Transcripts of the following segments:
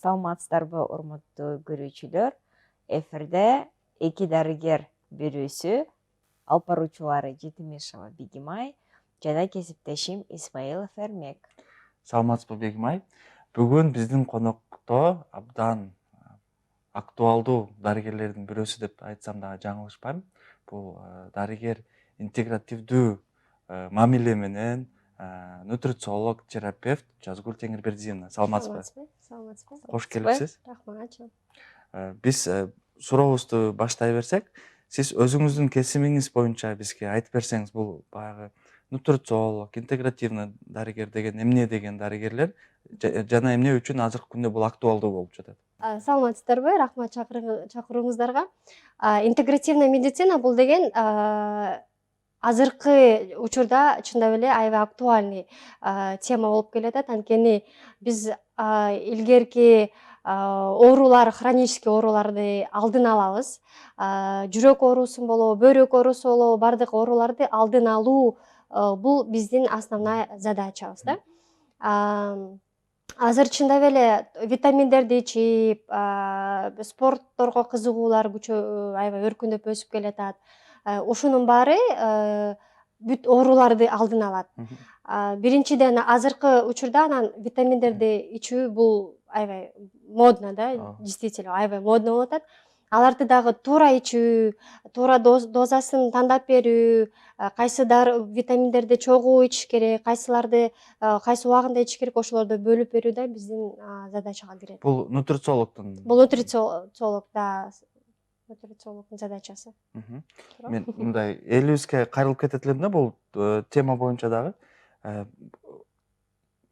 Саламатсыздарбы, урматтуу көрүүчүлөр. Эфирде эки дарыгер бирөөсү, алып баруучулары Жетимишева Бегимай жана кесиптешим Исмаилов Эрмек. Саламатсызбы Бегимай. Бүгүн биздин конокто абдан актуалдуу дарыгерлердин бирөөсү деп айтсам дагы жаңылышпайм. Бул дарыгер интегративдүү мамиле менен нутрициолог, терапевт Жазгүл Теңирбердиевна. Саламатсызбы? Саламатсызбы. Кош келипсиз. Рахмат. Биз сурообузду баштай берсек, сиз өзүңүздүн кесибиңиз боюнча бизге айтып берсеңиз, бул баягы нутрициолог, интегративный дарыгер деген эмне деген дарыгерлер жана эмне үчүн азыркы күндө бул актуалдуу болуп жатат? Саламатсыздарбы, рахмат чакырууңуздарга. Интегративный медицина бул деген азыркы учурда чындап эле аябай актуальный тема болуп келатат. Анткени биз илгерки оорулар, хронический ооруларды алдын алабыз. Жүрөк оорусун болобу, бөйрөк оорусу болобу, бардык ооруларды алдын алуу бул биздин основная задачабыз да. Азыр чындап эле витаминдерди ичип, спортторго кызыгуулар аябай өркүндөп өсүп келатат. Ушунун баары бүт ооруларды алдын алат. Биринчиден азыркы учурда анан витаминдерди ичүү бул аябай модно да, действительно аябай модно болуп атат. Аларды дагы туура ичүү, туура дозасын тандап берүү, кайсы витаминдерди чогуу ичиш керек, кайсыларды кайсы убагында ичиш керек, ошолорду бөлүп берүү да биздин задачага кирет. Бул нутрициологдун. Бул нутрициолог да, нутрициологдун задачасы. Мен мындай элибизге кайрылып кетет элем да бул тема боюнча дагы.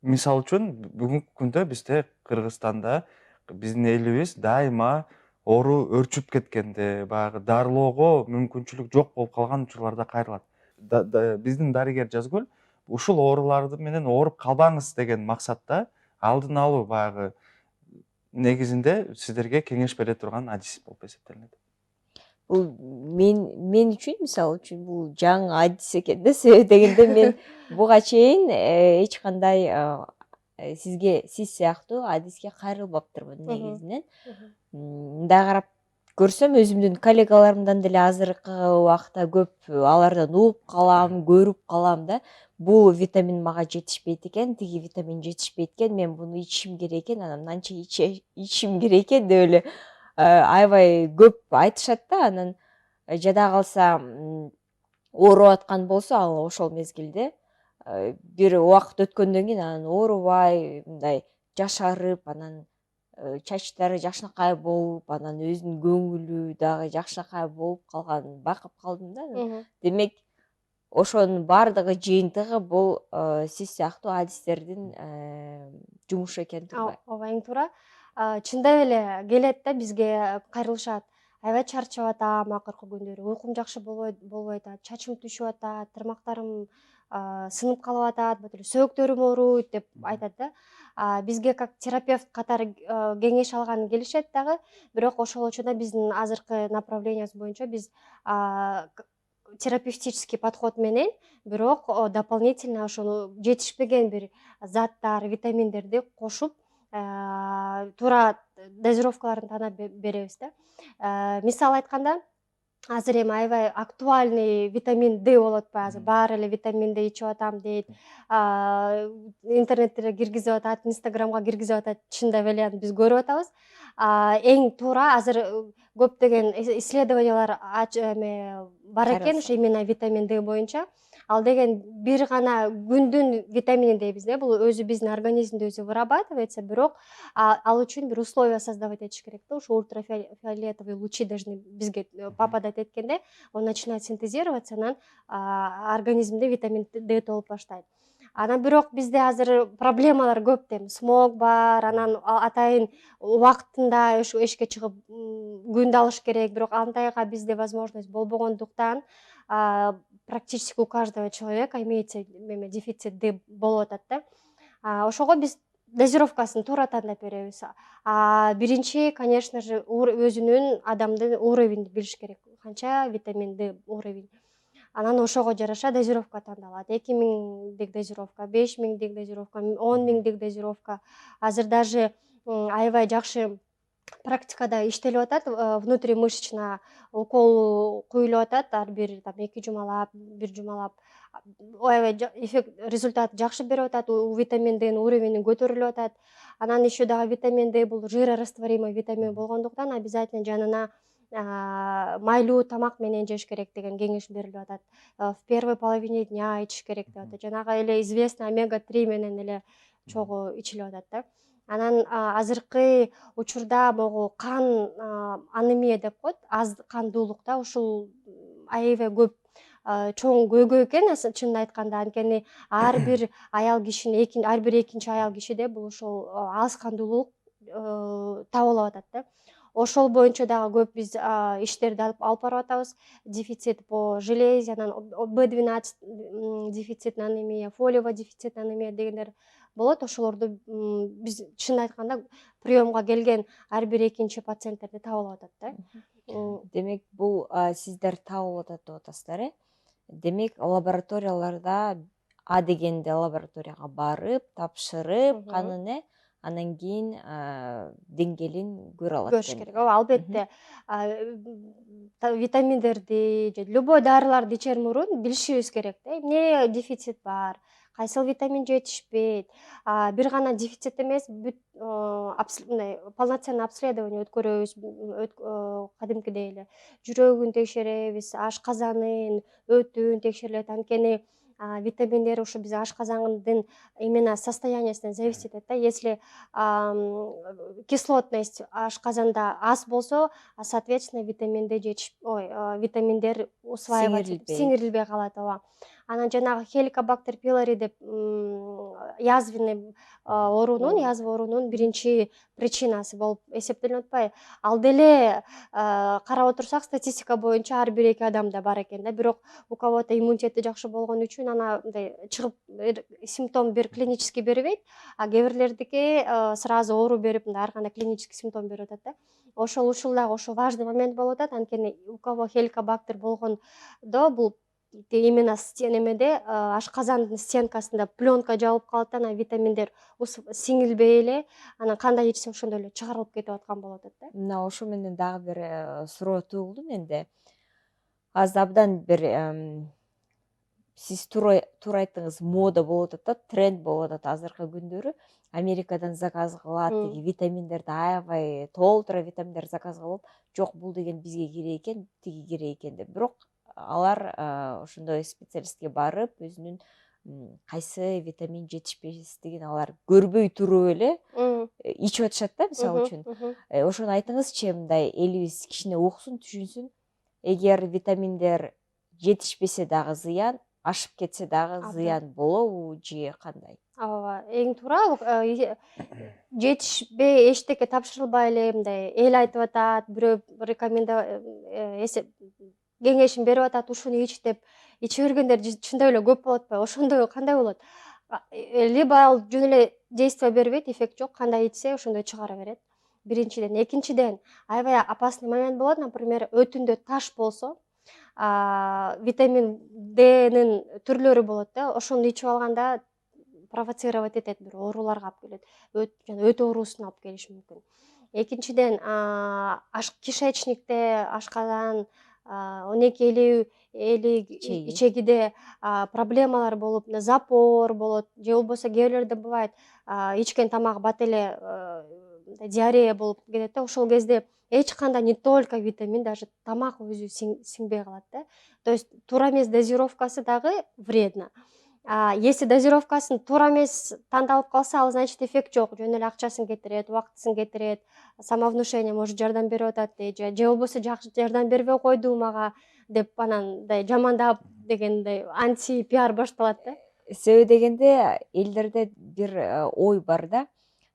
Мисалы үчүн бүгүнкү күндө бизде Кыргызстанда биздин элибиз дайыма оору өрчүп кеткенде, баягы дарылоого мүмкүнчүлүк жок болуп калган учурларда кайрылат. Биздин дарыгер Жазгүл ушул ооруларды менен ооруп калбаңыз деген максатта алдын алуу баягы негизинде сиздерге кеңеш бере турган адис болуп эсептелинет. Бул мен үчүн, мисалы үчүн, бул жаңы адис экен да. Себеби дегенде мен буга чейин эч кандай сиз сыяктуу адиске кайрылбаптырмын негизинен. Мындай карап көрсөм, өзүмдүн коллегаларымдан деле азыркы убакта көп алардан угуп калам, көрүп калам да. Бул витамин мага жетишпейт экен, тиги витамин жетишпейт экен, мен буну ичишим керек экен, анан мынанча ичишим керек экен деп эле аябай көп айтышат да. Анан жада калса ооруп аткан болсо, ал ошол мезгилде бир убакыт өткөндөн кийин анан оорубай, мындай жашарып, анан чачтары жакшынакай болуп, анан өзүнүн көңүлү дагы жакшынакай болуп калганын байкап калдым да. Демек, ошонун баардыгы жыйынтыгы бул сиз сыяктуу адистердин жумушу экен, турбайбы? Ооба, эң туура. Чындап эле келет да, бизге кайрылышат. Аябай чарчап атам акыркы күндөрү, уйкум жакшы болбой атат, чачым түшүп атат, тырмактарым сынып калып атат, вот эле сөөктөрүм ооруйт деп айтат да. Бизге как терапевт катары кеңеш алганы келишет дагы, бирок ошол учурда биздин азыркы направлениябыз боюнча биз терапевтический подход менен, бирок дополнительно ошону жетишпеген бир заттар, витаминдерди кошуп, туура дозировкаларын танап беребиз да. Мисал айтканда, азыр эми аябай актуальный витамин D болуп атпайбы? Азыр баары эле витамин D ичип атам дейт. Интернеттерге киргизип атат, Инстаграмга киргизип атат. Чындап эле биз көрүп атабыз. Эң туура азыр көптөгөн исследованиялар бар экен, ошо именно витамин D боюнча. Ал деген бир гана күндүн витамини дейбиз да, бул өзү биздин организмди өзү вырабатывается, бирок ал үчүн бир условия создавать этиш керек да. Ошо ультрафиолетовые лучи должны бизге попадать эткенде, он начинает синтезироваться, анан организмде витамин D толуп баштайт. Анан бирок бизде азыр проблемалар көп да, смог бар, анан атайын убактында эшикке чыгып күндү алыш керек, бирок андайга бизде возможность болбогондуктан практически у каждого человека имеется дефицит D болуп атат да. Ошого биз дозировкасын туура тандап беребиз. Биринчи, конечно же, өзүнүн адамдын уровенин билиш керек. Канча витамин D уровень. Анан ошого жараша дозировка тандалат. 2000 дозировка, 5000 дозировка, 10 000 дозировка. Азыр даже аябай жакшы практикада иштелип атат. Внутримышечно укол куюлуп атат, ар бир там 2 жумалап, 1 жумалап. Аябай эффект, результат жакшы берип атат. Витамин Д'нин уровени көтөрүлүп атат. Анан еще дагы витамин Д бул жирорастворимый витамин болгондуктан обязательно жанына майлуу тамак менен жеш керек деген кеңеш берилип атат. В первой половине дня ичиш керек деп атат. Жанагы эле известный омега-3 менен эле чогуу ичилип атат да. Анан азыркы учурда могу кан анемия деп коет, аз кандуулук да, ушул аябай көп чоң көйгөй экен чынын айтканда. Анткени ар бир аял кишинин ар бир экинчи аял кишиде бул ушул аз кандуулук табылып атат да. Ошол боюнча дагы көп биз иштерди алып барып атабыз. Дефицит по железе, анан B12 дефицитный анемия, фолиевый дефицитный анемия дегендер болот. Ошолорду биз чынын айтканда приемга келген ар бир экинчи пациенттерде табылып атат да. Демек бул сиздер табылып атат деп атасыздар, Демек лабораторияларда дегенде лабораторияга барып, тапшырып, канын анан кийин деңгээлин көрө алат. Көрүш керек. Албетте витаминдерди же любой дарыларды ичер мурун билишибиз керек да. Эмне дефицит бар, кайсыл витамин жетишпейт. Бир гана дефицит эмес, полноценный обследование өткөрөбүз, кадимкидей эле жүрөгүн текшеребиз, ашказанын, өтүн текшерилет. Анткени витаминдер ушу биз ашказандын именно состояниясынан зависит этет да. Если кислотность ашказанда аз болсо, соответственно витаминдер усваивать сиңирилбей калат. Анан жанагы Helicobacter pylori деп язвенный оорунун биринчи причинасы болуп эсептелип атпайбы? Ал деле карап отурсак статистика боюнча ар бир 2 адамда бар экен да. Бирок у кого-то иммунитети жакшы болгон үчүн ана чыгып симптом бир клинический бербейт, а кээ бирлердики сразу оору берип ар кандай клинический симптом берип атат да. Ушул дагы важный момент болуп атат. Анткени у кого Helicobacter болгондо бул именно эмеде ашказандын стенкасында пленка жабылып калат, анан витаминдер сиңилбей эле, анан кандай ичсе ошондой эле чыгарылып кетип аткан болуп атат да. Мына ошо менен дагы бир суроо туулду менде. Азыр абдан бир сиз туура айттыңыз, мода болуп атат, тренд болуп атат азыркы күндөрү. Америкадан заказ кылат, тиги витаминдерди аябай толтура витаминдер заказ кылып, жок бул деген бизге керек экен, тиги керек экен деп. Бирок алар ошондой специалистке барып, өзүнүн кайсы витамин жетишпестигин алар көрбөй туруп эле ичип атышат да, мисалы үчүн. Ошону айтыңызчы, мындай элибиз кичине уксун, түшүнсүн. Эгер витаминдер жетишпесе дагы зыян, ашып кетсе дагы зыян болобу же кандай? Ооба, эң туура. Жетишпей эчтеке тапшырылбай эле мындай эл айтып атат, бирөө кеңешин берип атат, ушуну ич деп иче бергендер чындап эле көп болот атпайбы? Ошондой кандай болот? Либо ал жөн эле действие бербейт, эффект жок, кандай ичсе ошондой чыгара берет. Биринчиден, экинчиден аябай опасный момент болот. Например, өтүндө таш болсо, витамин Д'нин түрлөрү болот да. Ошону ичип алганда провоцировать этет, бир ооруларга алып келет. Өтө оорусуна алып келиши мүмкүн. Экинчиден, кишечникте, ашказан, 12 ичегиде проблемалар болуп, запор болот, же болбосо кээ бирлерде бывает ичкен тамак бат эле диарея болуп кетет да. Ошол кезде эч кандай не только витамин, даже тамак өзү сиңбей калат да. То есть туура эмес дозировкасы дагы вредно. Если дозировкасын туура эмес тандалып калса, ал значит эффект жок, жөн эле акчасын кетирет, убактысын кетирет, самовнушение может жардам берип атат же болбосо жардам бербей койду мага деп анан жамандап дегендей анти-пиар башталат да. Себеби дегенде элдерде бир ой бар да.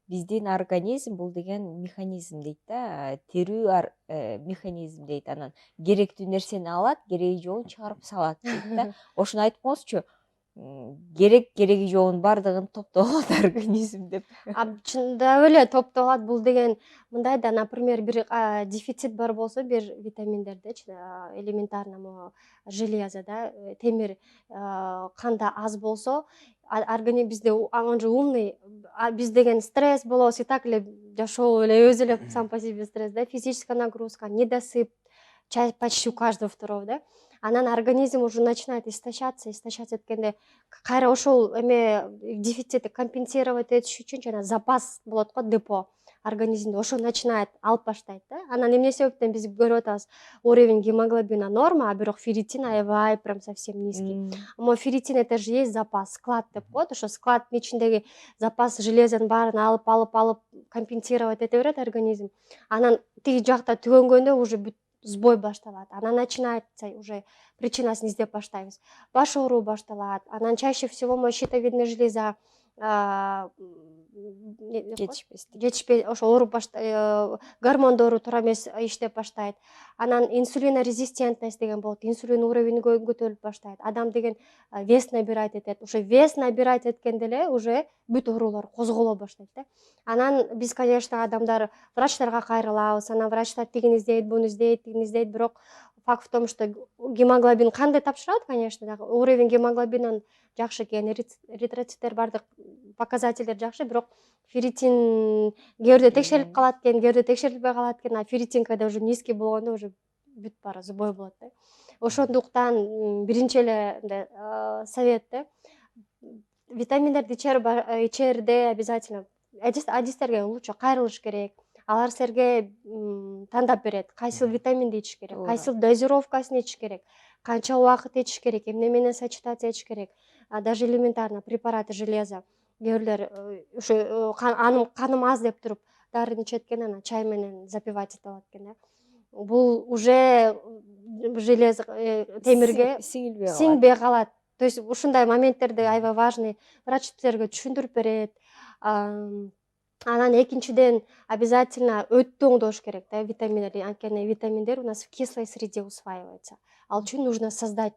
Биздин организм бул деген механизм дейт да, терүү механизм дейт. Анан керектүү нерсени алат, кереги жолун чыгарып салат дейт да. Ошону айтып коңузчу. кереги жоогун баардыгын топтоп алат организм деп. Чындап эле топтолот. Бул деген мындай да, например, бир дефицит бар болсо, бир витаминдердечи, элементарно могу железо, да, темир канда аз болсо, организм бизде он же умный, биз деген стресс болобуз, и так эле жашоо эле өзү эле сам по себе стресс, да, физическая нагрузка, недосып, почти у каждого второго, да. Анан организм уже начинает истощаться эткенде, кайра ошол эме дефицитти компенсировать этиш үчүн жана запас болот го, депо организмде, ошо начинает алып баштайт да. Анан эмне себептен биз көрүп атабыз, уровень гемоглобина норма, а бирок ферритин аябай прям совсем низкий. Но ферритин это же есть запас, склад деп коет, ошо складдын ичиндеги запас железонун баарын алып компенсировать эте берет организм. Анан тиги жакта түгөнгөндө уже бүт сбой башталат. Анан начинается уже причинасын издеп баштайбыз. Баш ооруу башталат. Анан чаще всего моё щитовидная железа жетишпей, ошо ооруп гормондору туура эмес иштеп баштайт. Анан инсулинорезистентность деген болот. Инсулин уровени көтөрүлүп баштайт. Адам деген вес набирать этет. Уже вес набирать эткенде эле уже бүт оорулар козголо баштайт да. Анан биз, конечно, адамдар врачтарга кайрылабыз. Анан врачтар тигини издейт, буну издейт, тигини издейт, бирок факт в том, что гемоглобин кандай тапшырат, конечно, да, уровень гемоглобинин жакшы экен, эритроциттер бардык показательдер жакшы, бирок ферритин кээ бирде текшерилип калат экен, кээ бирде текшерилбей калат экен, а ферритин когда уже низкий болгондо уже бүт баары сбой болот да. Ошондуктан биринчи эле мындай совет да, витаминдерди ичерде обязательно адистерге лучше кайрылыш керек. Алар силерге тандап берет, кайсыл витаминди ичиш керек, кайсыл дозировкасын ичиш керек, канча убакыт ичиш керек, эмне менен сочетаться этиш керек. Даже элементарно препараты железа. Кээ бирлер ушу каным аз деп туруп дарыны ичет экен, анан чай менен запивать этип алат экен да. Бул уже железо темирге сиңбей калат. То есть ушундай моменттерди аябай важный врач силерге түшүндүрүп берет. Анан экинчиден обязательно өтү оңдош керек да витаминдерди, анткени витаминдер у нас в кислой среде усваивается. Ал үчүн нужно создать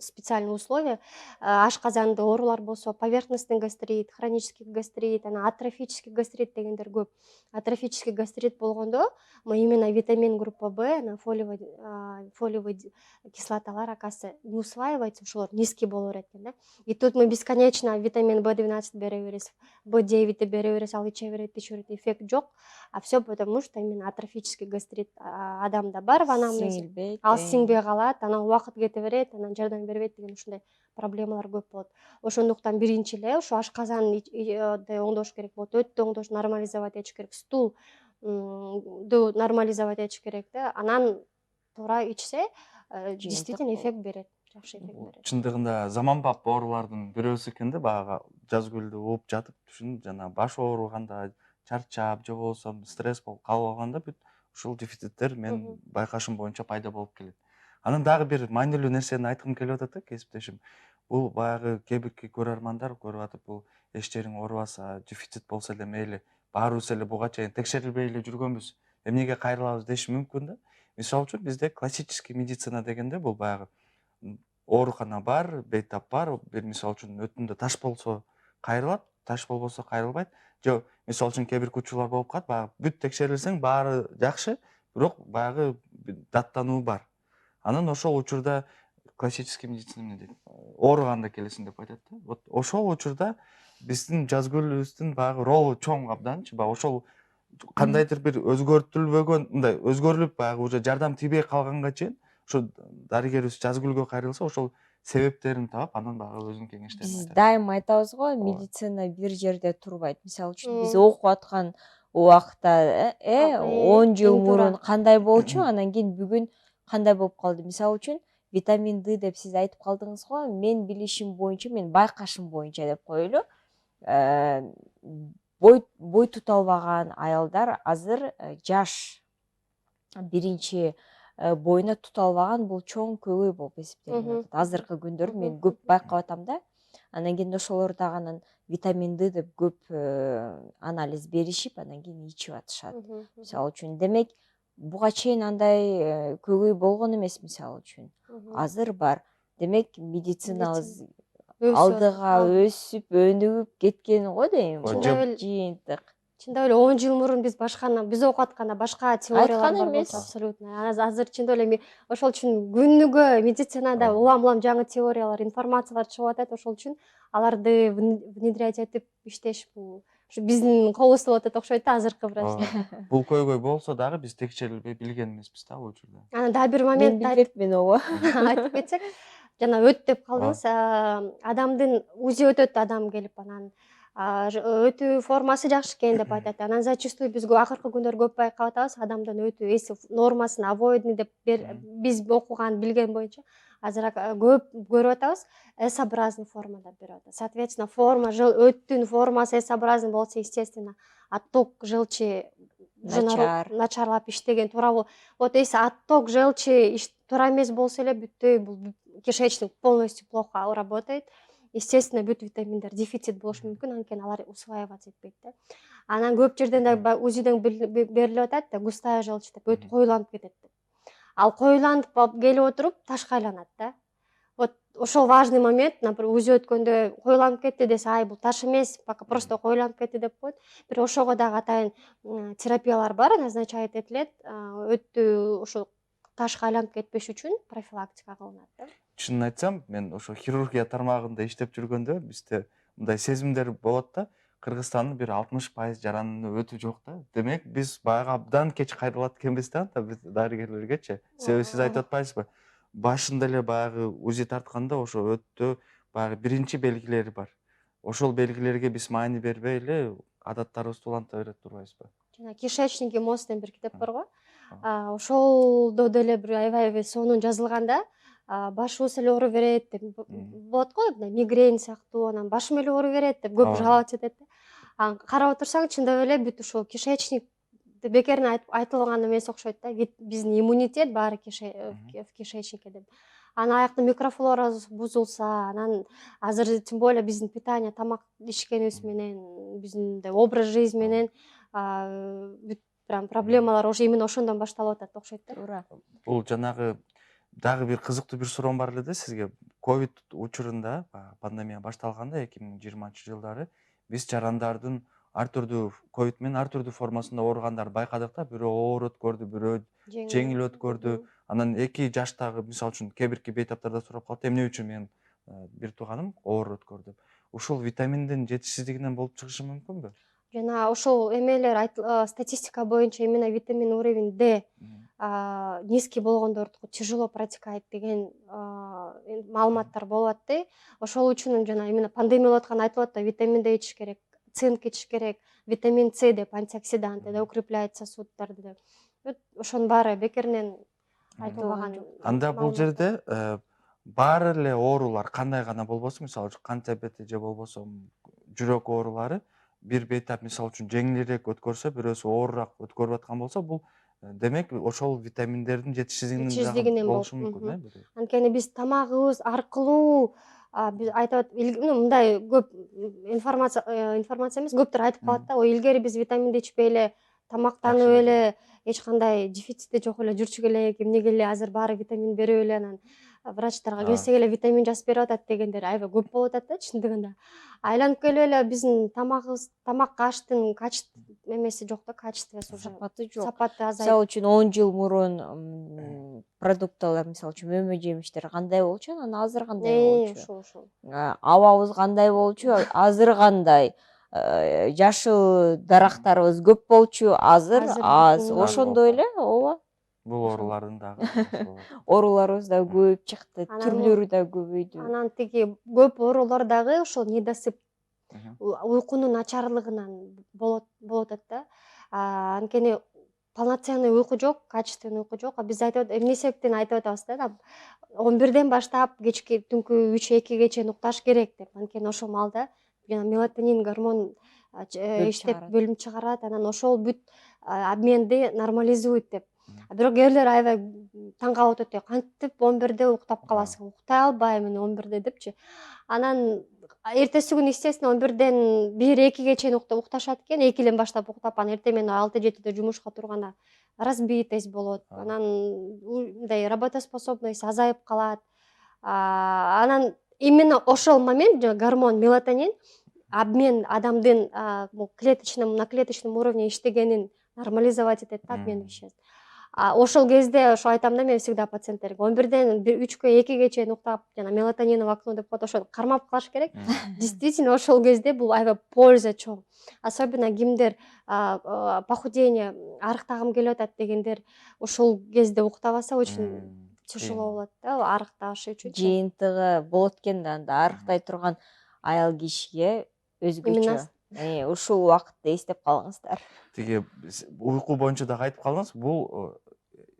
специальные условия. Ашказанда оорулар болсо, поверхностный гастрит, хронический гастрит, атрофический гастрит дегендер көп. Атрофический гастрит болгондо именно витамин группа В, фолиевый кислоталар, оказывается, не усваивается, ошолор низкий боло берет экен да. И тут мы бесконечно витамин B12 бере беребиз, B9 бере беребиз, ал иче берет, эффект жок. А все потому, что именно атрофический гастрит адамда бар в анамнезе. Ал сиңбей калат, анан убакыт кете берет, анан жардам бербейт деген ушундай проблемалар көп болот. Ошондуктан биринчи эле ушу ашказанды оңдош керек болот, өттү оңдош нормализовать этиш керек, стулду нормализовать этиш керек да. Анан туура ичсе действительно эффект берет, жакшы эффект берет. Чындыгында заманбап оорулардын бирөөсү экен да, баягы жазгүлдү ууп жатып түшүн, жана баш ооруганда, чарчап же болбосо стресс болуп калганда бүт ушул дефициттер мен байкашым боюнча пайда болуп келет. Анан дагы бир маанилүү нерсени айткым келип атат да, кесиптешим. Бул баягы кээ бирки көрөрмандар көрүп атып, бул эч жериң оорубаса, дефицит болсо эле мейли, баарыбыз эле буга чейин текшерилбей эле жүргөнбүз, эмнеге кайрылабыз деши мүмкүн да. Мисалы үчүн бизде классический медицина дегенде бул баягы оорукана бар, бейтап бар, бир мисалы үчүн өтүндө таш болсо кайрылат, таш болбосо кайрылбайт. Же мисалы үчүн кээ бир учурлар болуп калат, баягы бүт текшерилсең баары жакшы, бирок баягы даттануу бар. Анан ошол учурда классический медицина эмне дейт? Ооруганда келесиң деп айтат да. Вот ошол учурда биздин жазгүлүбүздүн баягы ролу чоң абданчы. Баягы ошол кандайдыр бир өзгөртүлбөгөн, мындай өзгөрүлүп баягы уже жардам тийбей калганга чейин ошо дарыгерибиз жазгүлгө кайрылса, ошол себептерин таап, анан баягы өзүнүн кеңештерин Биз айтат. дайыма айтабыз го, медицина бир жерде турбайт. Мисалы үчүн биз окуп аткан убакта 10 жыл мурун кандай болчу, анан кийин бүгүн кандай болуп калды. Мисалы үчүн витамин D деп сиз айтып калдыңыз го, мен билишим боюнча, мен байкашым боюнча деп коелу. Бой тута албаган аялдар азыр жаш биринчи боюна тута албаган бул чоң көбөй болуп эсептелип атат. Азыркы күндөрдө мен көп байкап атам да. Анан кийин ошолор дагы анан витамин D деп көп анализ беришип, анан кийин ичип атышат. Мисалы үчүн, демек буга чейин андай көбөй болгон эмес, мисалы үчүн. Азыр бар. Демек медицинабыз алдыга өсүп өнүгүп кеткен го дейм. Чындап эле. Жыйынтык. Чындап эле 10 жыл мурун биз окуп атканда башка теориялар бар эмес. болчу, абсолютно. Азыр чындап эле эми ошол үчүн күнүгө медицинада улам жаңы теориялар, информациялар чыгып атат. Ошол үчүн аларды внедрять этип иштеш бул ушу биздин колубузда болуп атат окшойт да азыркы врачтар. Бул көйгөй болсо дагы биз текшерилбей билген эмеспиз да бул учурда. Анан дагы бир Мен момент билбепмин ооба. айтып кетсек, жана өт деп калдыңыз. Адамдын УЗИ өтөт, адам келип анан өтүү формасы жакшы экен деп айтат. Анан зачастую биз акыркы күндөрү көп байкап атабыз, адамдын өтүү эси нормасын авоидный деп биз окуган билген боюнча азыраак көп көрүп атабыз, S-образный формада берип атат. Соответственно, өттүн формасы S-образный болсо, естественно, отток желчи начарлап иштеген туура. Вот если отток желчи туура эмес болсо эле бүттөй бул кишечник полностью плохо работает. Естественно, бүт витаминдер дефицит болушу мүмкүн, анткени алар усваиваться этпейт да. Анан көп жерден да УЗИден берилип атат да, густая желчь деп, өтүп коюланып кетет деп. Ал коюланып келип отуруп ташка айланат да. Вот ошол важный момент, например, УЗИ өткөндө коюланып кетти десе, ай бул таш эмес, пока просто коюланып кетти деп коет. Бирок ошого дагы атайын терапиялар бар, назначать этилет, өттү ошол ташка айланып кетпеш үчүн профилактика кылынат да. Чынын айтсам, мен ошо хирургия тармагында иштеп жүргөндө бизде мындай сезимдер болот да. Кыргызстандын бир 60% жаранында өтүү жок да. Демек, биз баягы абдан кеч кайрылат экенбиз да, биз дарыгерлергечи. Себеби сиз айтып атпайсызбы? Башында эле баягы УЗИ тартканда ошо өттө баягы биринчи белгилери бар. Ошол белгилерге биз маани бербей эле адаттарыбызды уланта берет турбайбызбы? Жана кишечник и мост деген бир китеп бар го. Ошолдо деле бир аябай сонун жазылганда, башыбыз эле оору берет деп болот го, мигрень сыяктуу, анан башым эле оору берет деп көп жаловаться этет да. Карап отурсаң, чындап эле бүт ушул кишечник бекеринен айтылган эмес окшойт да. Биздин иммунитет баары в кишечнике деп. Анан аяктын микрофлорасы бузулса, анан азыр тем более биздин питание, тамак ичкенибиз менен, биздин образ жизнь менен бүт прям проблемалар уже именно ошондон башталып атат окшойт да. Туура. Бул жанагы дагы бир кызыктуу бир суроом бар эле да сизге. Ковид учурунда, пандемия башталганда 2020-жылдары биз жарандардын ар түрдүү ковид менен ар түрдүү формасында ооругандарды байкадык да. Бирөө оор өткөрдү, бирөө жеңил өткөрдү. Анан 2 жаштагы, мисалы үчүн, кээ бирки бейтаптарда сурап калат, эмне үчүн менин бир тууганым оор өткөрдү. Ушул витаминдин жетишсиздигинен болуп чыгышы мүмкүнбү? Жана ошол эмелер статистика боюнча именно витамин уровень D низкий болгондордуку тяжело протекает деген маалыматтар болот да. Ошол үчүн жана именно пандемия болуп атканда айтылат да, витамин D ичиш керек, цинк ичиш керек, витамин С деп, антиоксидант да, укрепляет сосуддарды деп. Ошонун баары бекеринен айтылбаган. Анда бул жерде баары эле оорулар кандай гана болбосун, мисалы үчүн кант диабети же болбосо жүрөк оорулары бир бейтап, мисалы үчүн, жеңилирээк өткөрсө, бирөөсү оорураак өткөрүп аткан болсо, бул демек ошол витаминдердин жетишсиздигинен болушу мүмкүн, э? Анткени биз тамагыбыз аркылуу биз айтып мындай көп информация эмес, көптөр айтып калат да, ой, илгери биз витаминди ичпей эле, тамактанып эле, эч кандай дефицити жок эле жүрчүк элек, эмнеге эле азыр баары витамин берип эле, анан врачтарга келсек эле витамин жазып берип атат дегендер аябай көп болуп атат да, чындыгында. Айланып келип эле биздин тамагыбыз, тамак аштын эмеси жок да, качествосу, Сапаты жок. сапаты азайып. Мисалы үчүн 10 жыл мурун продукталар, мисалы үчүн мөмө жемиштер кандай болчу, анан азыр кандай болчу? Ошол. Абабыз кандай болчу, азыр кандай? Жашыл дарактарыбыз көп болчу, азыр аз. Ошондой эле, ооба. Бул оорулардын дагы Ооруларыбыз да көбөйүп чыкты, түрлөрү да көбөйдү. Анан тиги көп оорулар дагы ошол недосып, уйкунун начарлыгынан болот атат да. Анткени полноценный уйку жок, качественный уйку жок. Биз эмне себептен айтып атабыз да, 11ден баштап кечки түнкү 3-2ге чейин укташ керек деп. Анткени ошол маалда мелатонин гормон иштеп бөлүнүп чыгарат, анан ошол бүт обменди нормализует деп. Бирок эрлер аябай таң калып атат, кантип 11де уктап каласың, уктай албайм мен 11де депчи. Анан эртеси күнү, естественно, 11ден 1-2ге чейин укташат экен, 2ден баштап уктап, анан эртең менен 6-7де жумушка турганда разбитость болот, анан мындай работоспособность азайып калат. Анан именно ошол момент гормон мелатонин обмен адамдын на клеточном уровне иштегенин нормализовать этет да обмен веществ. Ошол кезде ошо айтам да мен всегда пациенттерге 11-ден 3-кө 2-ге чейин уктап жана мелатониново окно деп коет, ошону кармап калыш керек. Действительно ошол кезде бул аябай польза чоң. Особенно кимдер похудение арыктагым келип атат дегендер ошол кезде уктабаса очень тяжело болот да арыкташы үчүн. Жыйынтыгы болот экен да, анда арыктай турган аял кишиге өзгөчө. Ушул убакытты эстеп калыңыздар. Тиги уйку боюнча дагы айтып калдыңыз, бул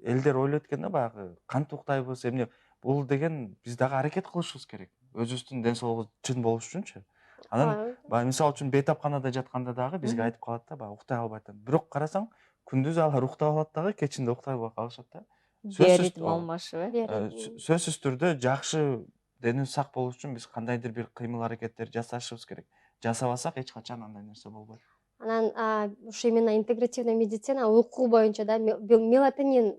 элдер ойлойт экен да баягы кантип уктайбыз, эмне бул деген биз дагы аракет кылышыбыз керек. Өзүбүздүн ден соолугубуз чын болуш үчүнчү. Анан баягы мисалы үчүн бейтапканада жатканда дагы бизге айтып калат да, баягы уктай албай атам. Бирок карасаң, күндүз алар уктап алат дагы, кечинде уктай албай калышат да. Биоритм алмашып, Сөзсүз түрдө жакшы денибиз сак болуш үчүн биз кандайдыр бир кыймыл аракеттер жасашыбыз керек. Жасабасак эч качан андай нерсе болбойт. Анан ушу именно интегративный медицина уйку боюнча да мелатонин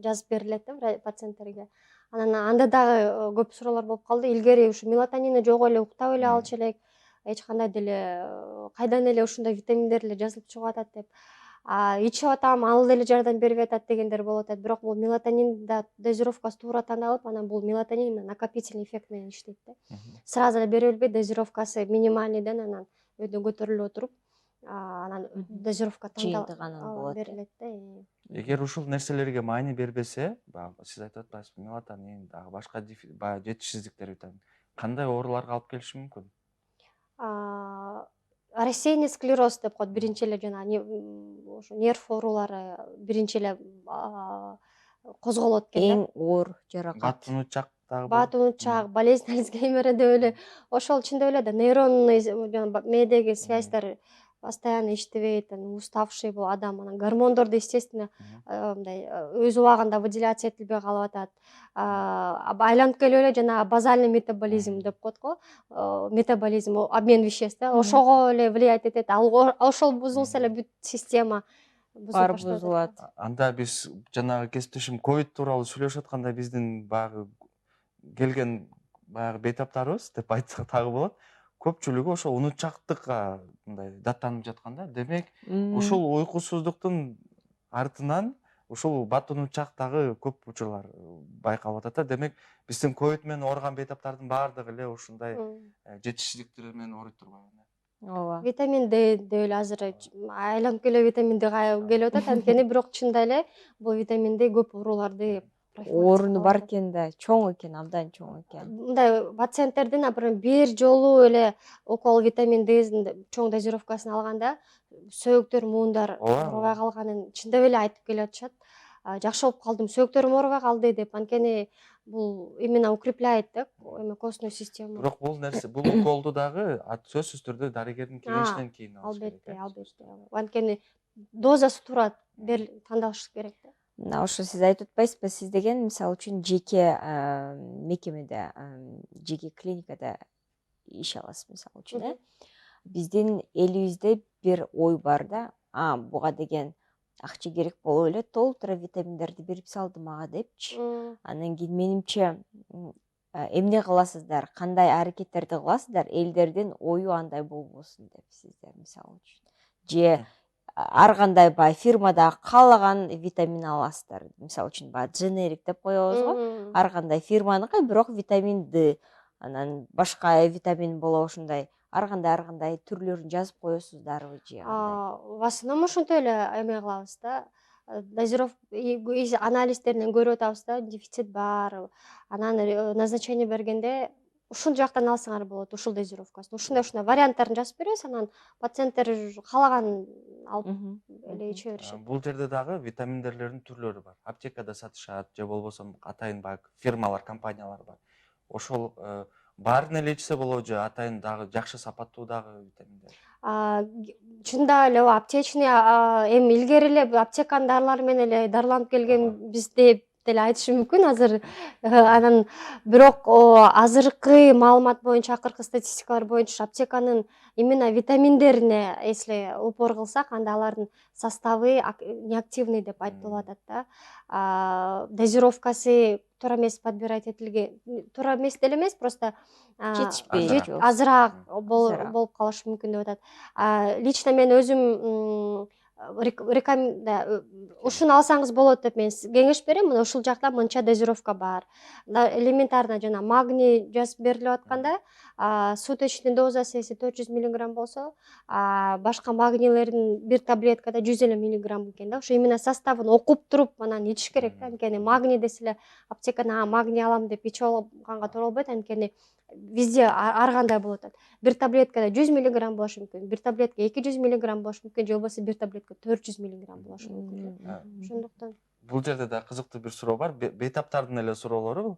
жазып берилет да пациенттерге. Анан анда дагы көп суроолор болуп калды. Илгери ушу мелатонини жок эле уктап эле алчу элек, эч кандай деле кайдан эле ушундай витаминдер эле жазылып чыгып атат деп. Ичип атам, ал деле жардам бербей атат дегендер болуп атат. Бирок бул мелатонин да дозировкасы туура таандалып, анан бул мелатонин накопительный эффект менен иштейт да. Сразу эле бере бербей дозировкасы минимальныйдан анан өйдө көтөрүлүп отуруп, анан дозировка жыйынтыгы анан болот берилет да. Эгер ушул нерселерге маани бербесе, баягы сиз айтып атпайсызбы, мелатонин, дагы башка баягы жетишсиздиктер витамин кандай ооруларга алып келиши мүмкүн? Рассеянный склероз деп коет биринчи эле жана ошо нерв оорулары биринчи эле козголот экен да. эң оор жаракат. Бат-унутчак дагы. Бат-унутчак, болезнь Альцгеймера деп эле. Ошол чындап эле да нейронный жана мээдеги связьдар постоянно иштебейт, уставший бул адам, анан гормондорду естественно мындай өз убагында выделяция этилбей калып атат. Айланып келип эле жана базальный метаболизм деп коет го, метаболизм, обмен веществ, ошого эле влиять этет. Ошол бузулса эле бүт система бузулат. Анда биз жанагы кесиптешим ковид тууралуу сүйлөшүп атканда биздин баягы келген баягы бейтаптарыбыз деп айтсак дагы болот. Көпчүлүгү ошо унутчактыкка мындай даттанып жаткан да. Демек, ушул уйкусуздуктун артынан ушул бат-унутчактагы көп учурлар байкалып атат да. Демек, биздин ковид менен ооруган бейтаптардын баардыгы эле ушундай жетишсиздиктер менен ооруйт турбайбы? Ооба. Витамин Д деп эле азыр айланып келе витамин Д келип атат, анткени бирок чында эле бул витамин Д көп ооруларды орunu бар экен да, чоң экен, абдан чоң экен. Мындай пациенттердин например бир жолу эле укол витамин Д'син чоң дозировкасын алганда сөөктөр, муундар оорубай калганын чындап эле айтып келип атышат. Жакшы болуп калдым, сөөктөрүм оорубай калды деп, анткени бул именно укрепляет да костную систему. Бирок бул нерсе, бул уколду дагы сөзсүз түрдө дарыгердин кеңешинен кийин алыш керек. Албетте. Анткени дозасы туура тандалыш керек да. Мына ошо сиз айтып атпайсызбы, сиз деген мисалы үчүн жеке мекемеде, жеке клиникада иш аласыз мисалы үчүн, биздин элибизде бир ой бар да, буга деген акча керек болуп эле толтура витаминдерди берип салды мага депчи. Анан кийин менимче эмне кыласыздар, кандай аракеттерди кыласыздар, элдердин ою андай болбосун деп сиздер мисалы үчүн. Же ар кандай баягы фирмада каалаган витамин аласыздар. Мисалы үчүн баягы дженерик деп коебуз го. Ар кандай фирманыкы, бирок витамин Д, анан башка витамин болобу ушундай ар кандай түрлөрүн жазып коесуздарбы же андай? В основном ошентип эле эме кылабыз да. Дозировка анализдеринен көрүп атабыз да, дефицит бар. Анан назначение бергенде ушул жактан алсаңар болот, ушул дозировкасын. Ушундай варианттарын жазып беребиз, анан пациенттер каалаганын алып эле иче беришет. Бул жерде дагы витаминдерлердин түрлөрү бар. Аптекада сатышат, же болбосо атайын баягы фирмалар, компаниялар бар. Ошол баарын эле ичсе болобу же атайын дагы жакшы сапаттуу дагы витаминдер? Чында эле аптечный эми илгери эле аптеканын дарылары менен эле дарыланып келген бизде деле айтышы мүмкүн азыр. Анан бирок азыркы маалымат боюнча, акыркы статистикалар боюнча аптеканын именно витаминдерине если упор кылсак, анда алардын составы неактивный деп айтылып атат да. Дозировкасы туура эмес подбирать этилген, туура эмес деле эмес, просто Жетишпей азыраак Азыраак. болуп калышы мүмкүн деп атат. Лично мен өзүм ушуну алсаңыз болот деп мен кеңеш берем. Мына ушул жакта мынча дозировка бар. Элементарно жана магний жазып берилип атканда, суточный дозасы 400 миллиграмм болсо, башка магнийлердин бир таблеткада 150 миллиграмм экен да. Ошо именно составын окуп туруп анан ичиш керек да. Анткени магний десе эле аптекадан магний алам деп ичип алганга туура болбойт. Анткени везде ар кандай болуп атат. Бир таблеткада 100 миллиграмм болушу мүмкүн, бир таблетка 200 миллиграмм болушу мүмкүн, же болбосо бир таблетка 400 миллиграмм болушу мүмкүн. Ошондуктан Бул жерде да кызыктуу бир суроо бар. Бейтаптардын эле суроолору бул.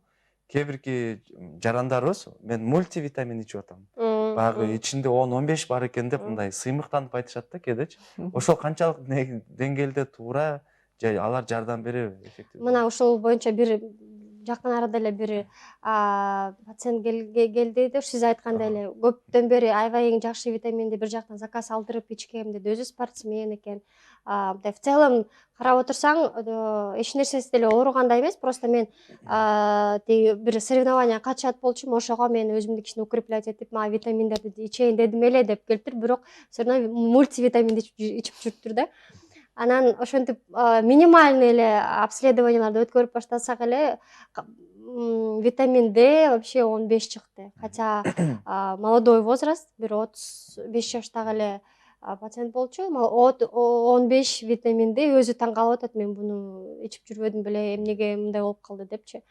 Кээ бирки жарандарыбыз мен мультивитамин ичип атам. Баягы ичинде 10-15 бар экен деп мындай сыймыктанып айтышат да кээдечи. Ошол канчалык деңгээлде туура, же алар жардам береби эффективдүү? мына ушул боюнча бир жакын арада эле бир пациент келди да, сиз айткандай эле көптөн бери аябай эң жакшы витаминди бир жактан заказ алдырып ичкем деди. Өзү спортсмен экен. Мындай в целом карап отурсаң, эч нерсеси деле ооругандай эмес. Просто мен тиги бир соревнование катышат болчумун. Ошого мен өзүмдү кичине укреплять этип, мага витаминдерди ичейин дедим эле деп келиптир. Бирок мультивитаминди ичип жүрүптүр да. Анан ошентип минимальный эле обследованияларды өткөрүп баштасак эле витамин D вообще 15 чыкты. Хотя молодой возраст, бир 35 жаштагы эле пациент болчу. 15 витамин D өзү таң калып атат. Мен буну ичип жүрбөдүм беле, эмнеге мындай болуп калды депчи.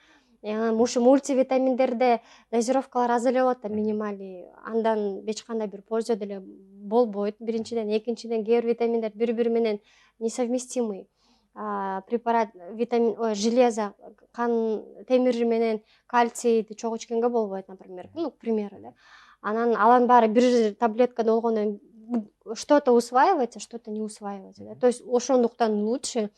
Ушу мультивитаминдерде дозировкалар аз эле болот да, минимальный. Андан эч кандай бир польза деле болбойт. Биринчиден, экинчиден кээ бир витаминдер бири-бири менен несовместимый. Препарат витамин, железо, кан темири менен кальцийди чогуу ичкенге болбойт, например. Ну, к примеру, да. Анан алардын баары бир таблеткада болгондон что-то усваивается, что-то не усваивается, да. То есть ошондуктан лучше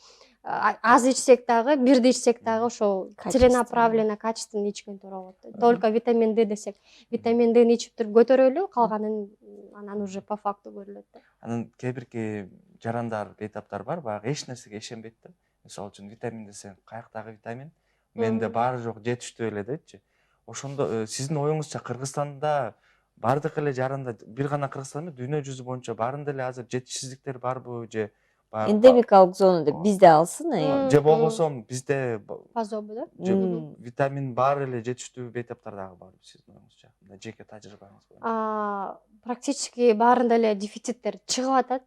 аз ичсек дагы, бирди ичсек дагы ошо целенаправленно, качественно ичкен туура болот. Только витамин D десек, витамин D'ни ичип туруп көтөрөлү, калганын анан уже по факту көрүлөт да. Анан кээ бирки жарандар, бейтаптар бар, баягы эч нерсеге ишенбейт да. Мисалы үчүн витамин десең, каяктагы витамин? Менде баары жок, жетиштүү эле дейчи. Ошондо сиздин оюңузча Кыргызстанда бардык эле жаранда, бир гана Кыргызстан эмес, дүйнө жүзү боюнча баарында эле азыр жетишсиздиктер барбы, же Эндемикалык зона деп бизде алсын. же болбосо бизде Пазобу да? же витамин баары эле жетиштүү бейтаптар дагы барбы сиздин оюңузча? Жеке тажрыйбаңыз боюнча. Практически баарында эле дефициттер чыгып атат.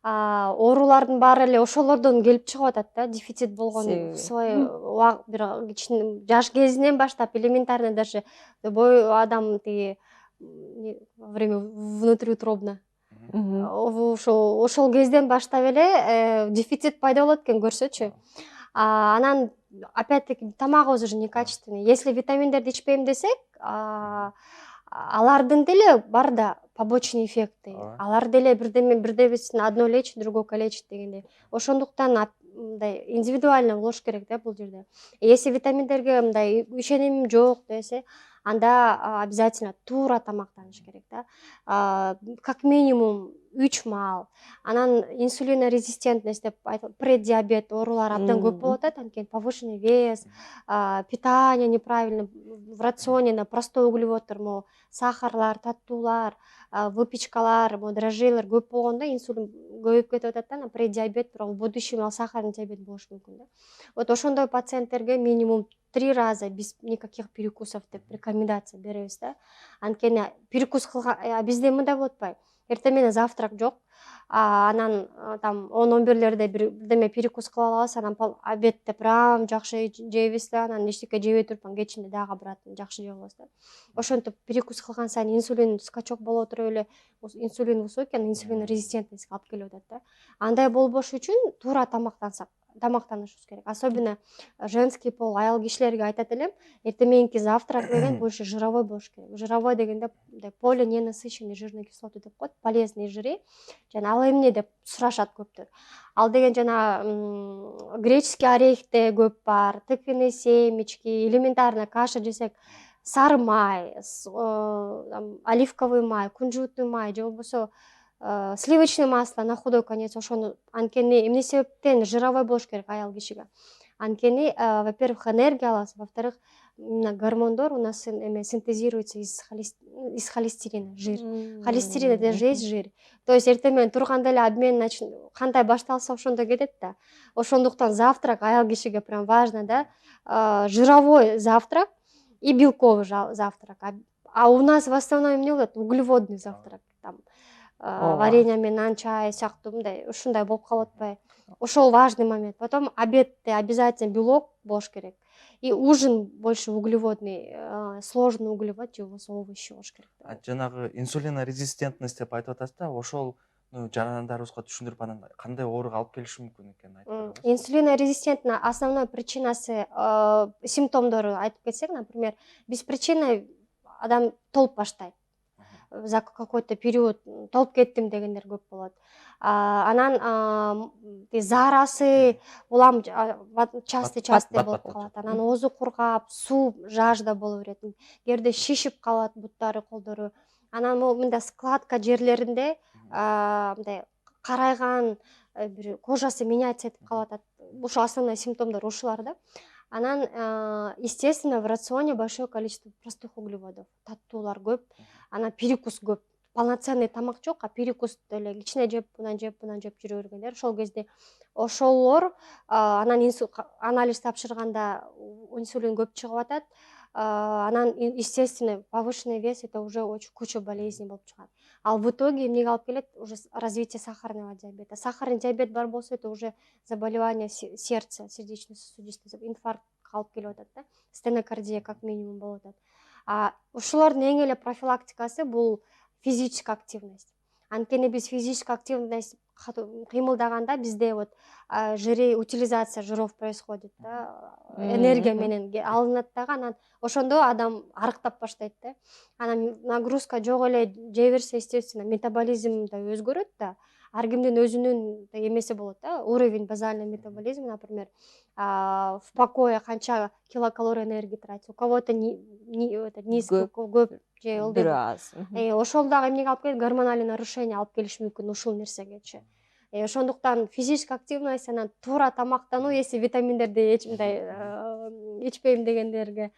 Оорулардын баары эле ошолордон келип чыгып атат да, дефицит болгон свой бир кичине жаш кезинен баштап, элементарно даже любой адам тиги во время внутриутробно ошол кезден баштап эле дефицит пайда болот экен, көрсөчү. Анан опять-таки тамагыбыз уже некачественный. Если витаминдерди ичпейм десек, алардын деле бар да побочный эффекты. Алар деле бирдебесин одно лечит, другое калечит дегендей. Ошондуктан мындай индивидуально болуш керек да бул жерде. Если витаминдерге мындай ишенимим жок десе, анда обязательно туура тамактаныш керек да. Как минимум 3 маал. Анан инсулинорезистентность деп айтылат, преддиабет оорулары абдан көп болуп атат, анткени повышенный вес, питание неправильно, в рационе простой углеводдор, могу сахарлар, таттуулар, выпечкалар, дрожжилер көп болгондо инсулин көбөйүп кетип атат да, преддиабет, бирок в будущем сахарный диабет болушу мүмкүн да. Вот ошондой пациенттерге минимум 3 раза без никаких перекусов деп рекомендация беребиз да. Анткени перекус кылган бизде мындай болуп атпайбы? Эртең менен завтрак жок, анан там 10-11лерде бирдеме перекус кылып алабыз, анан обедте прям жакшы жейбиз да, анан эчтеке жебей туруп, кечинде дагы брат жакшы жеп алабыз да. Ошентип перекус кылган сайын инсулин скачок боло туруп эле, инсулин высокий, инсулин резистентность алып келип атат да. Андай болбош үчүн туура тамактансак, тамактанышыбыз керек. Особенно женский пол аял кишилерге айтат элем, эртең завтрак деген больше жировой болуш керек. Жировой дегенде полиненасыщенные жирные кислоты деп коет, полезные жиры. Жана ал эмне деп сурашат көптөр. Ал деген жана греческий орехте көп бар, тыквенные семечки, элементарно каша жесек, сары май, оливковый май, кунжутный май, же болбосо сливочное масло на худой конец, ошону анткени эмне себептен жировой болуш керек аял кишиге. Анткени, во-первых, энергия аласыз, во-вторых, гормондор у нас синтезируется из холестерина, жир. Холестерин это же есть жир. То есть эртең менен турганда эле обмен кандай башталса ошондо кетет да. Ошондуктан завтрак аял кишиге прям важно, да. Жировой завтрак и белковый завтрак. А у нас в основном эмне болот? Углеводный завтрак. Там варенье менен нан чай сыяктуу мындай ушундай болуп калып атпайбы? Ошол важный момент. Потом обедте обязательно белок болуш керек. И ужин больше углеводный, сложный углевод, же болбосо овощи болуш керек. Жанагы инсулинорезистентность деп айтып атасыз да, ошол жарандарыбызга түшүндүрүп анан кандай ооруга алып келиши мүмкүн экенин айтып бериңиз. Инсулинорезистентный основной причинасы, симптомдору айтып кетсек, например, без причины адам толуп баштайт. За какой-то период толуп кеттим дегендер көп болот. Анан заарасы улам частый болуп калат. Анан оозу кургап, суу жажда боло берет. Кээде шишип калат буттары, колдору. Анан мындай складка жерлеринде мындай карайган, бир кожасы меняться этип калып атат. Ошо основной симптомдор ушулар да. Анан, естественно, в рационе большое количество простых углеводов. Таттуулар көп, анан перекус көп. Полноценный тамак жок, а перекус деле кичине жеп, мындан жеп жүрө бергендер. Ошол кезде ошолор анан анализ тапшырганда инсулин көп чыгып атат. Анан, естественно, повышенный вес это уже очень куча болезней болуп чыгат. Ал в итоге эмнеге алып келет? Уже развитие сахарного диабета. Сахарный диабет бар болсо, это уже заболевание сердца, сердечно-сосудистый инфаркт алып келип атат да. Стенокардия как минимум болуп атат. Ушулардын эң эле профилактикасы бул физическая активность. Анткени биз физическая активность кыймылдаганда бизде вот утилизация жиров происходит да. Энергия менен алынат дагы, анан ошондо адам арыктап баштайт да. Анан нагрузка жок эле жей берсе, естественно, метаболизм да өзгөрөт да. Ар кимдин өзүнүн эмеси болот да. Уровень базального метаболизма, например, в покое канча килокалорий энергии тратить. У кого-то низкий, көп же аз. Ошол дагы эмнеге алып келет? Гормональный нарушение алып келиши мүмкүн ушул нерсегечи. Ошондуктан физическая активность, анан туура тамактануу, если витаминдерди ичпейм дегендерге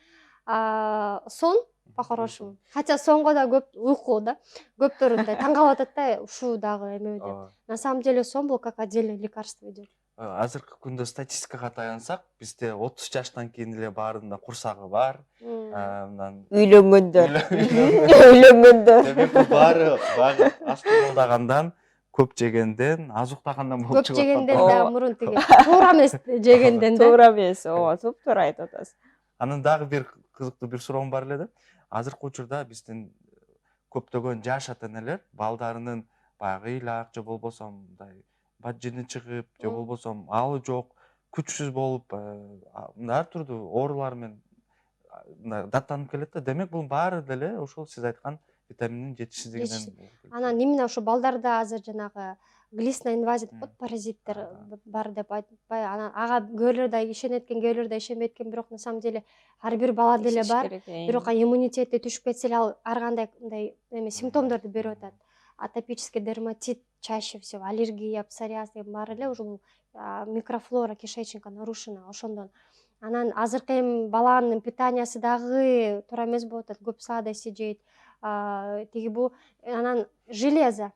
сон по-хорошему. Хотя сонго да көп уйку да. Көптөр мындай таң калып атат да, ушул дагы эме деп. На самом деле сон бул как отдельное лекарство идет. Азыркы күндө статистикага таянсак, бизде 30 жаштан кийин эле баарында курсагы бар. Үйлөнгөндөр. Демек бул баары ас кылдагандан, көп жегенден, аз уктагандан болуп чыгат. Көп жегенден да мурун тиги туура эмес жегенден да. Туура эмес, ооба, туптуура айтып атасыз. Анан дагы бир кызыктуу бир суроом бар эле да. Азыркы учурда биздин көптөгөн жаш ата энелер балдарынын баягы ыйлак же болбосо мындай бажыны чыгып, же болбосо алы жок, күчсүз болуп, ар түрдүү оорулар менен даттанып келет да. Демек бул баары деле ошол сиз айткан витаминдин жетишсиздигинен. Анан именно ошо балдарда азыр жанагы глистная инвазия деп коет, паразиттер бар деп айтпай, анан ага көөлөр да ишенет экен, көөлөр да ишенбейт экен, бирок на самом деле ар бир бала деле бар. Бирок иммунитети түшүп кетсе эле ал ар кандай мындай эме симптомдорду берип атат. Атопический дерматит, чаще всего аллергия, псориаз деген баары эле уже микрофлора кишечника нарушена ошондон. Анан азыркы эми баланын питаниясы дагы туура эмес болуп атат, көп сладости жейт. Тиги бул анан железо.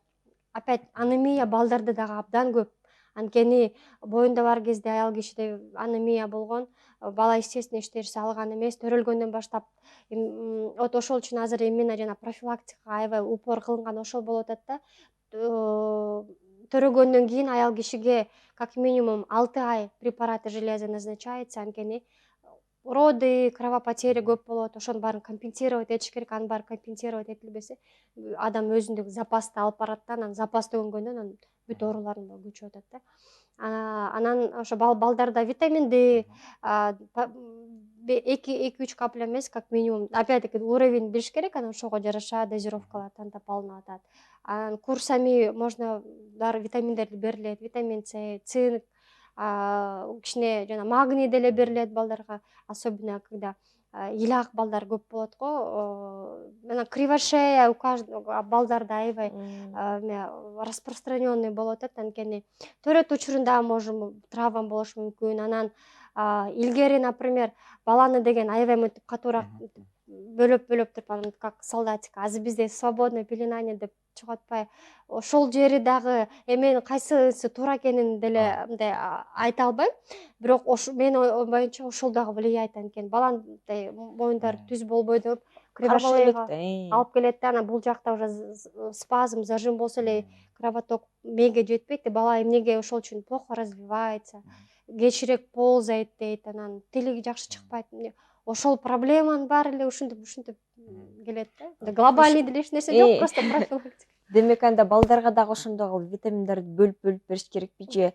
Опять анемия балдарда дагы абдан көп. Анткени боюнда бар кезде аял кишиде анемия болгон, бала естественно эчтерсе алган эмес, төрөлгөндөн баштап вот ошол үчүн азыр именно жана профилактикага аябай упор кылынган ошол болуп атат да. Төрөгөндөн кийин аял кишиге как минимум 6 ай препараты железа назначается, анткени роды, кровопотеря көп болот, ошонун баарын компенсировать этиш керек. Анын баары компенсировать этилбесе, адам өзүндүк запасты алып барат да, анан запасты көнгөндөн бүт оорулардын баары күчүп атат да. Анан ошо балдарда витамин D 2-3 капля эмес, как минимум. Опять-таки уровень билиш керек, анан ошого жараша дозировкалар тантап алынып атат. Анан курсами можно дары витаминдерди берилет, витамин С, цинк, кичине жана магний деле берилет балдарга, особенно когда илак балдар көп болот го. Мына кривошея у каждого балдарда аябай распространенный болот атат, анткени төрөт учурунда можем травма болушу мүмкүн. Анан илгери, например, баланы деген аябай мынтип катуураак бөлөп туруп, анан как солдатика, азыр бизде свободное пеленание деп чыгып атпайбы, ошол жери дагы эменин кайсысы туура экенин деле мындай айта албайм, бирок менин оюм боюнча ошол дагы влияет, анткени баланын моюндары түз болбой деп кривошеяга алып келет да, анан бул жакта уже спазм, зажим болсо эле кровоток мээге жетпейт, бала эмнеге ошол үчүн плохо развивается, кечирээк ползайт дейт, анан тили жакшы чыкпайт. Ошол проблеманын баары эле ушинтип келет да. Глобальный деле эч нерсе жок, просто профилактика. Демек анда балдарга дагы ошондой витаминдерди бөлүп бериш керекпи же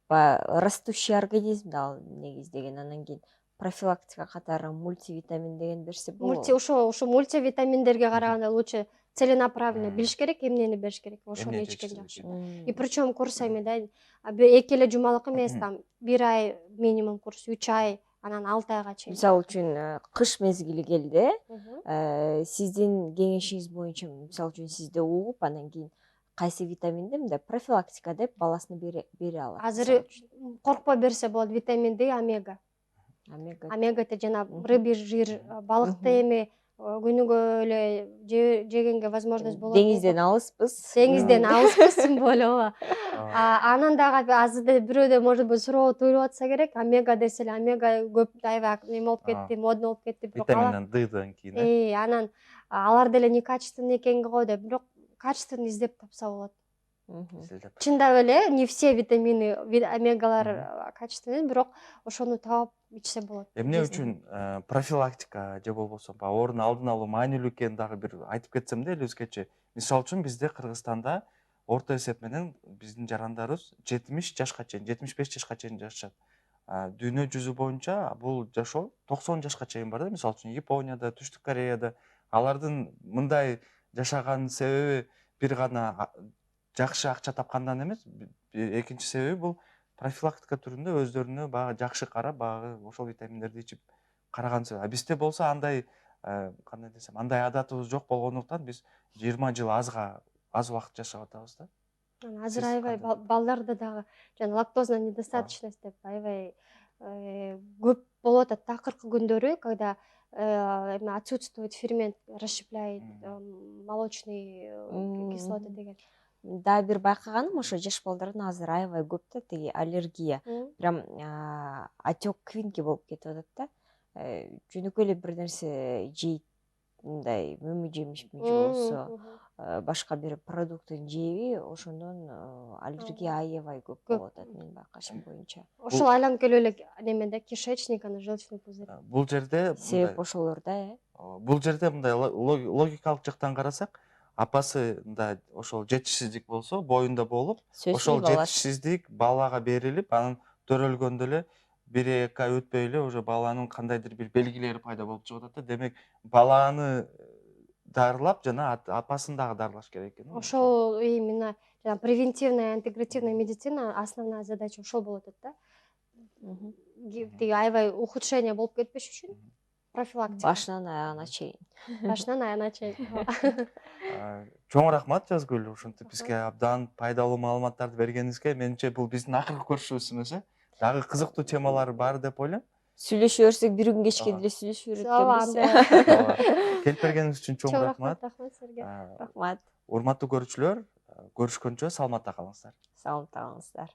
растущий организмди ал негиздеген, анан кийин профилактика катары мультивитамин деген берсе болот. Ошо мультивитаминдерге караганда лучше целенаправленно билиш керек, эмнени бериш керек, ошону ичкен жакшы. И причем курсами да, 2 эле жумалык эмес, там 1 ай минимум курс, 3 ай, анан 6 айга чейин. Мисалы үчүн кыш мезгили келди, сиздин кеңешиңиз боюнча, мисалы үчүн сизде угуп, анан кийин кайсы витаминди мындай профилактика деп баласына бере алат? Азыр коркпой берсе болот, витамин D, омега. Омега это жана рыбий жир, балыкты эми күнүгө эле жегенге возможность болот. Деңизден алыспыз. Деңизден алыспыз, тим более ооба. Анан дагы азырда бирөөдө может быть суроо туюлуп атса керек, омега десе эле омега көп аябай неме болуп кетти, модно болуп кетти, бирок витаминден Д'дан кийин. Анан алар деле некачественный экенин го деп, бирок качественно издеп тапса болот. Чындап эле не все витамины, омегалар качественный, бирок ошону таап ичсе болот. Эмне үчүн профилактика же болбосо оорунун алдын алуу маанилүү экенин дагы бир айтып кетсем да эле өзгөчө. Мисалы үчүн бизде Кыргызстанда орто эсеп менен биздин жарандарыбыз 70 жашка чейин, 75 жашка чейин жашашат. Дүйнө жүзү боюнча бул жашоо 90 жашка чейин бар да, мисалы үчүн Японияда, Түштүк Кореяда. Алардын мындай жашаган себеби бир гана жакшы акча тапкандан эмес, экинчи себеби бул профилактика түрүндө өздөрүнө багы жакшы карап, багы ошол витаминдерди ичип караган себеби. Бизде болсо андай кандай десем, андай адатыбыз жок болгондуктан биз 20 жыл аз убакыт жашап атабыз да. Азыр аябай балдарда дагы жана лактозная недостаточность деп аябай көп болуп атат акыркы күндөрү, когда отсутствует фермент, расщепляет молочный кислоты деген. Да, бир байкаганым, ошо жаш балдардын азыр аябай көп да тиги аллергия, прям отек квинки болуп кетип атат да. Жөнөкөй эле бир нерсе жейт, мындай мөмө жемишми же болбосо башка бир продуктун жеби, ошондон аллергия аябай көп болуп атат менин байкашым боюнча. Ошол айланып келип эле неме да, кишечник, анан желчный пузырь. Бул жерде себеп ошолор да, бул жерде мындай логикалык жактан карасак, апасы мындай ошол жетишсиздик болсо, боюнда болуп, ошол жетишсиздик балага берилип, анан төрөлгөндө эле 1-2 ай өтпөй эле уже баланын кандайдыр бир белгилери пайда болуп чыгып атат да. Демек, баланы дарылап жана апасын дагы дарылаш керек экен. Ошол именно жана превентивная, интегративная медицина основная задача ошол болуп атат да. Тиги аябай ухудшение болуп кетпеш үчүн профилактика. Башынан аягына чейин. Башынан аягына чейин. Чоң рахмат Жазгүл, ушинтип бизге абдан пайдалуу маалыматтарды бергениңизге. Менимче бул биздин акыркы көрүшүбүз эмес, дагы кызыктуу темалар бар деп ойлойм. Сүйлөшө берсек бир күн кечке деле сүйлөшө берет экенбиз. Келип бергениңиз үчүн чоң рахмат. Рахмат сизге. Рахмат. Урматтуу көрүүчүлөр, көрүшкөнчө саламатта калыңыздар. Саламатта калыңыздар.